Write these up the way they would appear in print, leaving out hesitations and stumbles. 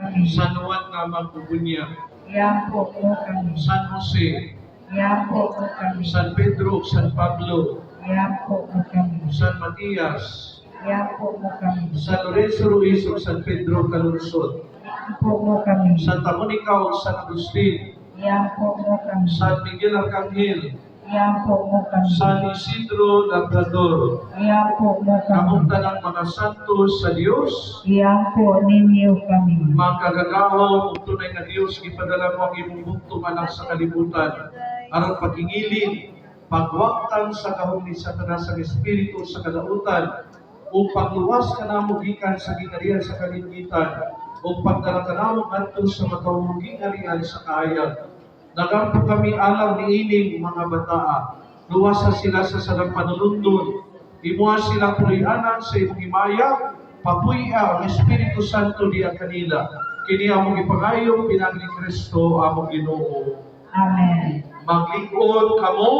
kami. San Juan nga Magbubunya, Iampo mo kami. San Jose, Iampo mo kami. San Pedro, San Pablo, Iampo mo kami. San Matias, Iampo mo kami. San Lorenzo Ruiz ug San Pedro Calunsod, Iampo mo kami. Santa Monica ug San Agustin, Iampo mo kami. San Miguel Arcangel, Iampo mo kami. San Isidro Labrador, Iampo mo kamong kami. tanang mga santos sa Dios, Iampo ninyo kami. mga kagagahaw ug tunay nga Dios, gipadala mo ang imong bugtong anak sa kalibutan aron pagingilin, pagwaktan sa kahumni sa tanan sa espiritu sa kadautan, ug pagluwas kanamo gikan sa gingharian sa kalimgitan, ug pagdala kanamo ngadto sa matawong gingharian sa kaayag. Nagampo kami alam ni ining mga bataa, luwasa sila sa sarang panulundon, imuha silang pulianan sa imong himaya, papuya ang Espiritu Santo diya kanila. Kini among ipangayo pinag ni Kristo among Ginoo. Amen. Maglikod kamo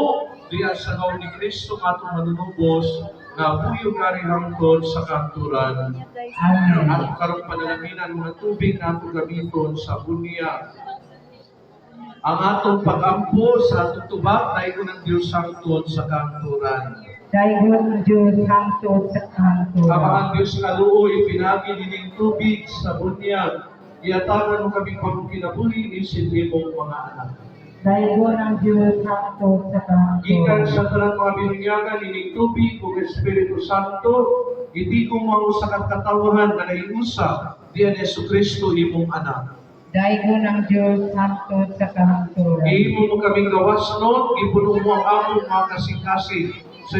diya sa ngaw ni Kristo atong manunubos nga buyo gari hangtod sa kanturan. Amen. At karong panalaminan mga tubig na atong gamiton sa bunya. Ang atong pag-ampo sa atong tubak dahil ng Diyos hangtod sa kanturan. Daygon Diyos hangtod sa kanturan. Ang Diyos nga luoy, pinagi nining tubig sa bunyag. Iatagan mo kami pagkinabuhi, isin imong mga anak. Daygon ang Diyos hangtod sa Gikan kanturan. sa tanang mga binunyagan, nining tubig ug Espiritu Santo, hindi ko mausa kang katawahan na naiusa, diyan Jesucristo imong anak. Daygon ang Diyos hangtod sa kanturan. Imo mo kaming gawas nun, ipuno mo ang among mga kasing-kasing sa